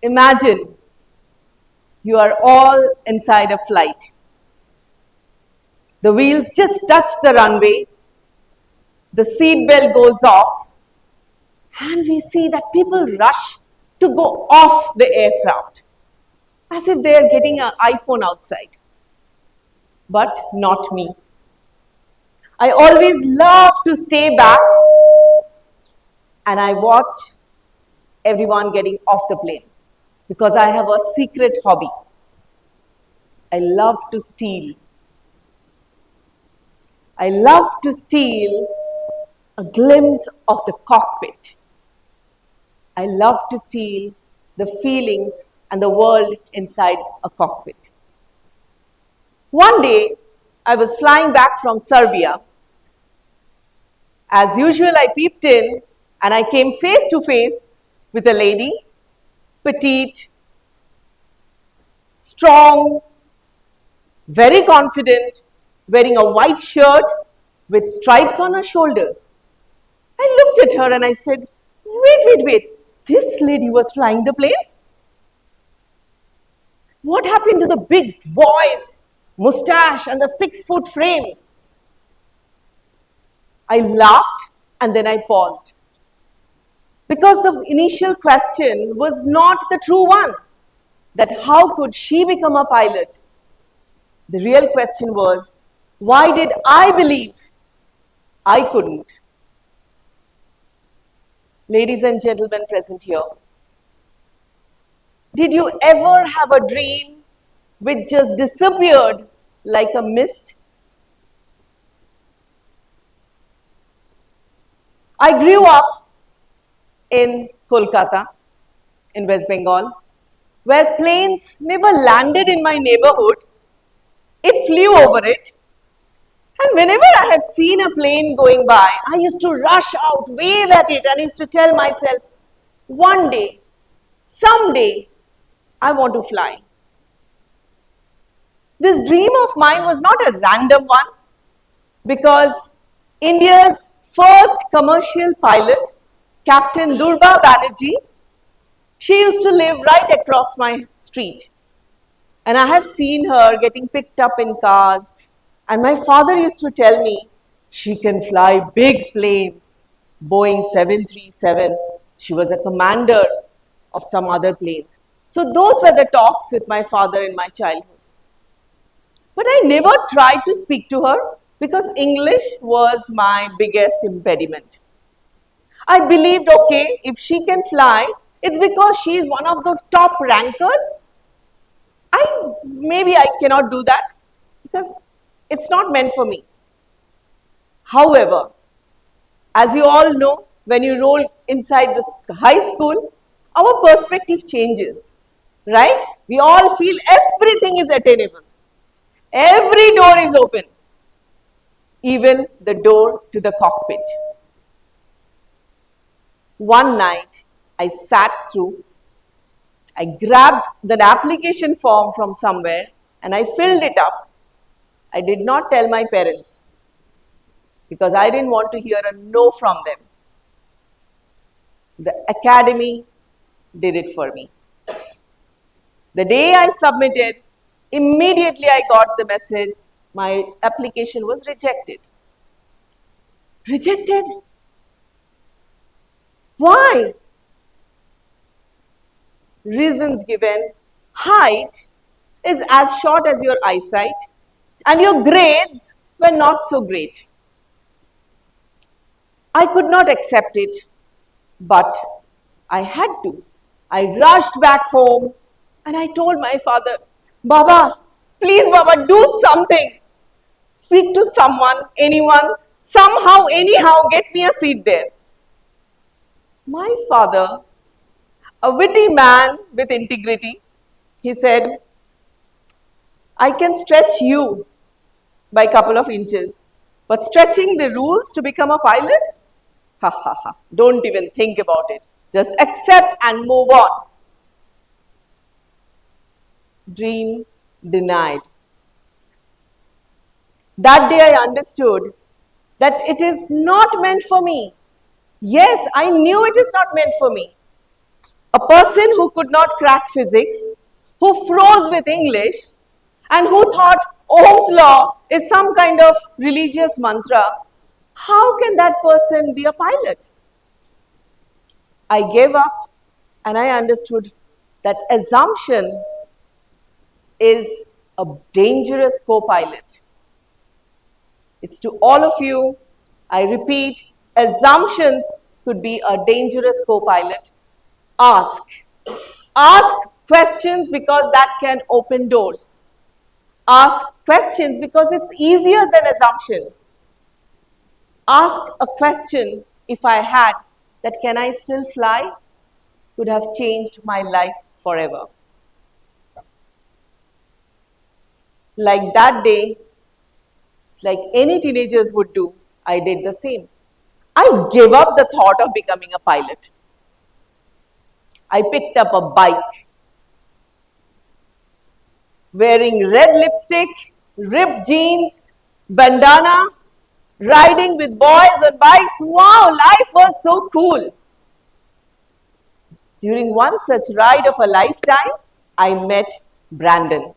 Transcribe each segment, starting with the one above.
Imagine you are all inside a flight. The wheels just touch the runway, the seat belt goes off, and we see that people rush to go off the aircraft as if they are getting an iPhone outside. But not me. I always love to stay back and I watch everyone getting off the plane because I have a secret hobby. I love to steal. I love to steal a glimpse of the cockpit. I love to steal the feelings and the world inside a cockpit. One day, I was flying back from Serbia. As usual, I peeped in and I came face to face with a lady, petite, strong, very confident, wearing a white shirt with stripes on her shoulders. I looked at her and I said, wait, this lady was flying the plane? What happened to the big voice, mustache and the 6-foot frame? I laughed and then I paused. Because the initial question was not the true one, that how could she become a pilot? The real question was, why did I believe I couldn't? Ladies and gentlemen present here, did you ever have a dream which just disappeared like a mist? I grew up in Kolkata, in West Bengal, where planes never landed in my neighborhood. It flew over it. And whenever I have seen a plane going by, I used to rush out, wave at it, and used to tell myself, one day, someday, I want to fly. This dream of mine was not a random one because India's first commercial pilot, Captain Durba Banerjee, she used to live right across my street. And I have seen her getting picked up in cars. And my father used to tell me, she can fly big planes, Boeing 737. She was a commander of some other planes. So those were the talks with my father in my childhood. But I never tried to speak to her because English was my biggest impediment. I believed, okay, if she can fly, it's because she is one of those top rankers. Maybe I cannot do that because it's not meant for me. However, as you all know, when you roll inside this high school, our perspective changes, right? We all feel everything is attainable. Every door is open, even the door to the cockpit. One night, I sat through, I grabbed that application form from somewhere and I filled it up. I did not tell my parents because I didn't want to hear a no from them. The academy did it for me. The day I submitted, immediately I got the message my application was rejected. Rejected? Why? Reasons given: height is as short as your eyesight and your grades were not so great. I could not accept it, but I had to. I rushed back home and I told my father, Baba, please Baba, do something. Speak to someone, anyone, somehow, anyhow, get me a seat there. My father, a witty man with integrity, he said, I can stretch you by a couple of inches, but stretching the rules to become a pilot? Ha ha ha, don't even think about it. Just accept and move on. Dream denied. That day I understood that it is not meant for me. Yes, I knew it is not meant for me. A person who could not crack physics, who froze with English, and who thought Ohm's law is some kind of religious mantra, how can that person be a pilot? I gave up and I understood that assumption is a dangerous co-pilot. It's to all of you, I repeat, assumptions could be a dangerous co-pilot. Ask. Ask questions because that can open doors. Ask questions because it's easier than assumption. Ask a question, if I had, that can I still fly, could have changed my life forever. Like that day, like any teenagers would do, I did the same. I gave up the thought of becoming a pilot. I picked up a bike, wearing red lipstick, ripped jeans, bandana, riding with boys on bikes. Wow, life was so cool. During one such ride of a lifetime, I met Brandon,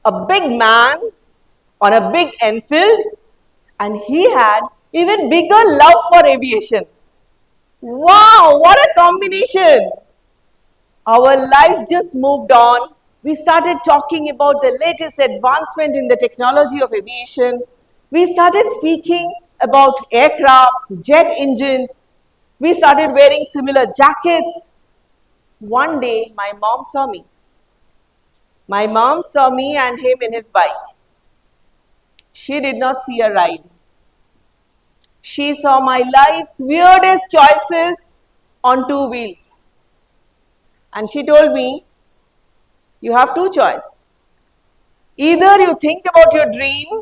a big man on a big Enfield, and he had even bigger love for aviation. Wow, what a combination! Our life just moved on. We started talking about the latest advancement in the technology of aviation. We started speaking about aircrafts, jet engines. We started wearing similar jackets. One day, my mom saw me. My mom saw me and him in his bike. She did not see a ride. She saw my life's weirdest choices on two wheels. And she told me, you have two choices. Either you think about your dream,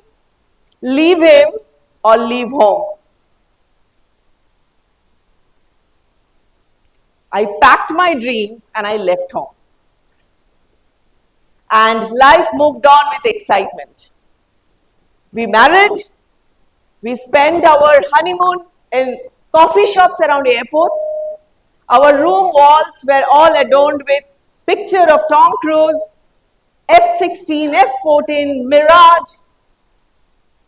leave him, or leave home. I packed my dreams and I left home. And life moved on with excitement. We married. We spent our honeymoon in coffee shops around airports. Our room walls were all adorned with picture of Tom Cruise, F-16, F-14, Mirage.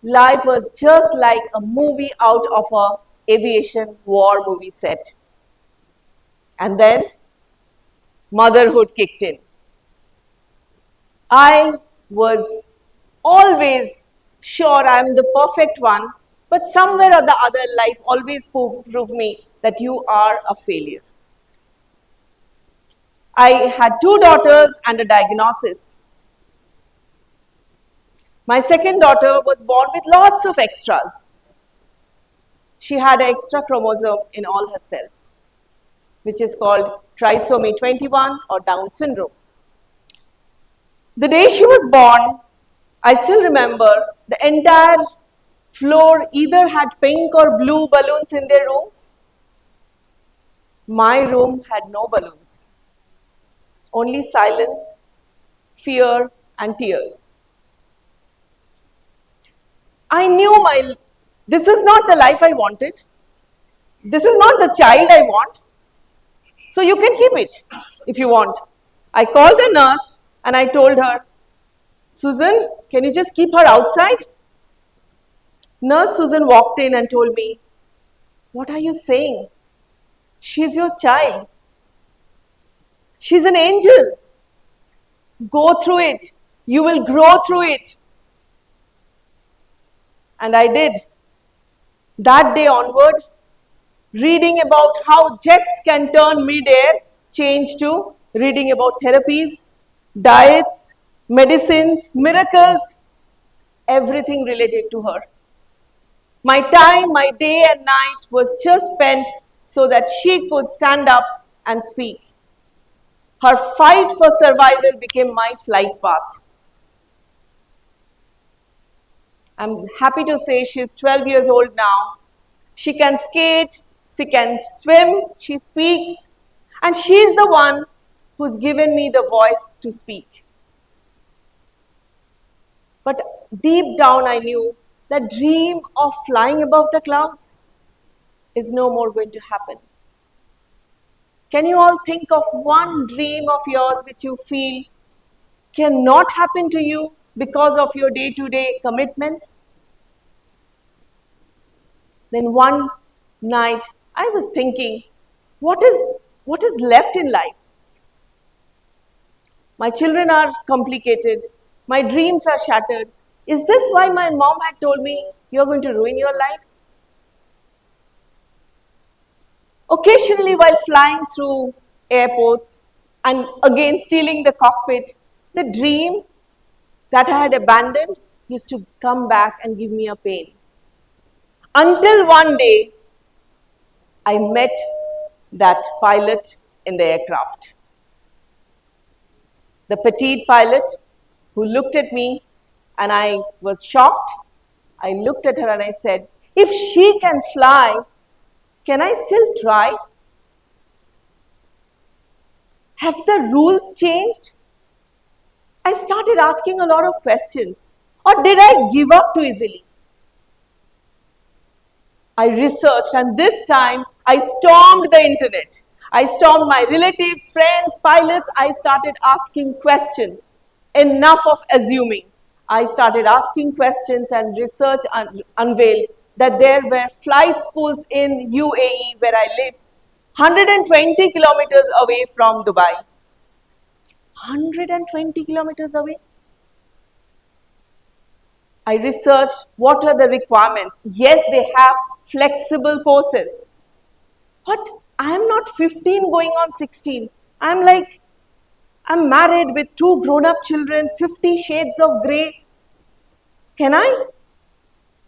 Life was just like a movie out of a aviation war movie set. And then motherhood kicked in. I was always sure I'm the perfect one, but somewhere or the other life always proved me that you are a failure. I had two daughters and a diagnosis. My second daughter was born with lots of extras. She had an extra chromosome in all her cells, which is called trisomy 21 or Down syndrome. The day she was born, I still remember the entire floor either had pink or blue balloons in their rooms. My room had no balloons, only silence, fear, and tears. I knew this is not the life I wanted. This is not the child I want. So you can keep it if you want. I called the nurse and I told her, Susan, can you just keep her outside? Nurse Susan walked in and told me, what are you saying? She's your child. She's an angel. Go through it. You will grow through it. And I did. That day onward, reading about how jets can turn mid-air changed to reading about therapies, diets, medicines, miracles, everything related to her. My time, my day and night was just spent so that she could stand up and speak. Her fight for survival became my flight path. I'm happy to say she's 12 years old now. She can skate, she can swim, she speaks, and she's the one who's given me the voice to speak. But deep down I knew that dream of flying above the clouds is no more going to happen. Can you all think of one dream of yours which you feel cannot happen to you because of your day-to-day commitments? Then one night I was thinking, what is left in life? My children are complicated. My dreams are shattered. Is this why my mom had told me you're going to ruin your life? Occasionally, while flying through airports and again stealing the cockpit, the dream that I had abandoned used to come back and give me a pain. Until one day, I met that pilot in the aircraft. The petite pilot who looked at me and I was shocked. I looked at her and I said, if she can fly, can I still try? Have the rules changed? I started asking a lot of questions. Or did I give up too easily? I researched, and this time I stormed the internet. I stormed my relatives, friends, pilots. I started asking questions. Enough of assuming. I started asking questions, and research unveiled that there were flight schools in UAE where I live, 120 kilometers away from Dubai. 120 kilometers away? I researched what are the requirements. Yes, they have flexible courses. But I'm not 15 going on 16. I'm married with 2 grown-up children, 50 shades of grey. Can I?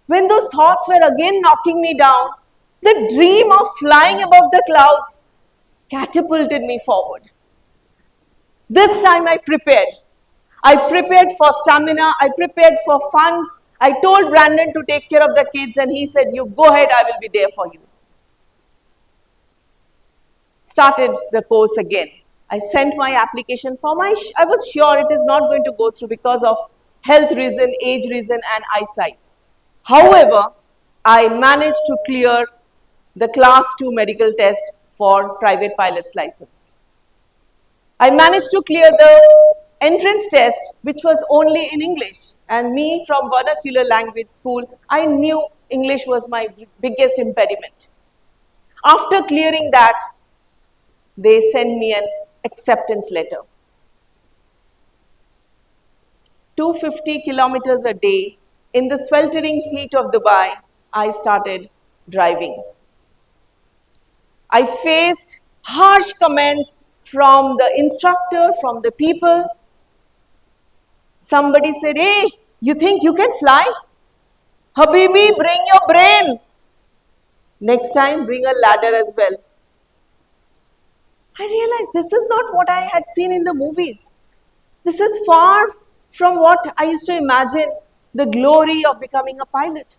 When those thoughts were again knocking me down, the dream of flying above the clouds catapulted me forward. This time I prepared. I prepared for stamina, I prepared for funds. I told Brandon to take care of the kids and he said, you go ahead, I will be there for you. Started the course again. I sent my application form. I was sure it is not going to go through because of health reason, age reason and eyesight. However, I managed to clear the class 2 medical test for private pilot's license. I managed to clear the entrance test, which was only in English. And me from vernacular language school, I knew English was my biggest impediment. After clearing that, they sent me an acceptance letter. 250 kilometers a day, in the sweltering heat of Dubai, I started driving. I faced harsh comments from the instructor, from the people. Somebody said, hey, you think you can fly? Habibi, bring your brain. Next time, bring a ladder as well. I realized this is not what I had seen in the movies. This is far from what I used to imagine the glory of becoming a pilot.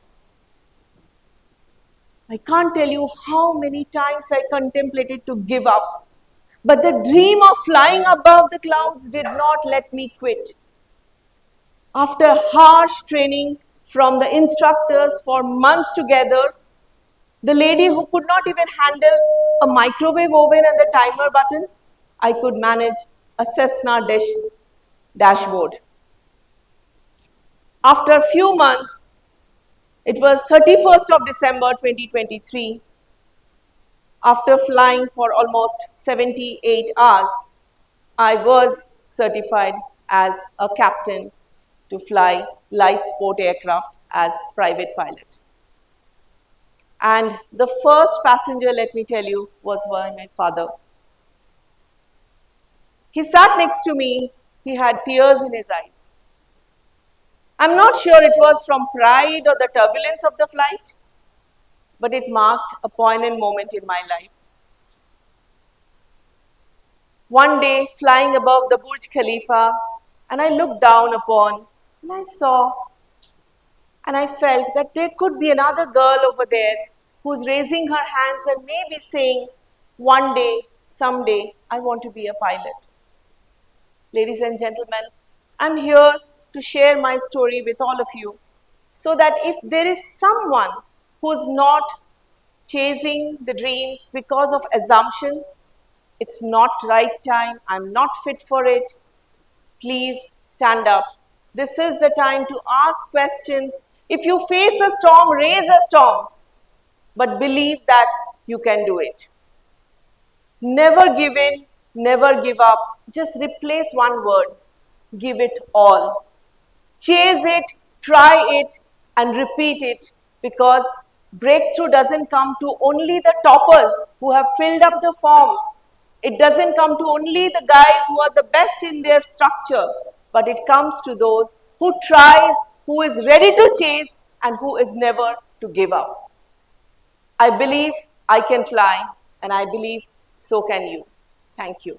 I can't tell you how many times I contemplated to give up. But the dream of flying above the clouds did not let me quit. After harsh training from the instructors for months together, the lady who could not even handle a microwave oven and the timer button, I could manage a Cessna dashboard. After a few months, it was 31st of December 2023, after flying for almost 78 hours, I was certified as a captain to fly light sport aircraft as private pilot. And the first passenger, let me tell you, was my father. He sat next to me. He had tears in his eyes. I'm not sure it was from pride or the turbulence of the flight, but it marked a poignant moment in my life. One day, flying above the Burj Khalifa, and I looked down upon, and I saw, and I felt that there could be another girl over there who's raising her hands and maybe saying, one day, someday, I want to be a pilot. Ladies and gentlemen, I'm here to share my story with all of you so that if there is someone who's not chasing the dreams because of assumptions, it's not right time, I'm not fit for it, please stand up. This is the time to ask questions. If you face a storm, raise a storm, but believe that you can do it. Never give in, never give up. Just replace one word, give it all. Chase it, try it, and repeat it, because breakthrough doesn't come to only the toppers who have filled up the forms. It doesn't come to only the guys who are the best in their structure, but it comes to those who tries, who is ready to chase, and who is never to give up. I believe I can fly, and I believe so can you. Thank you.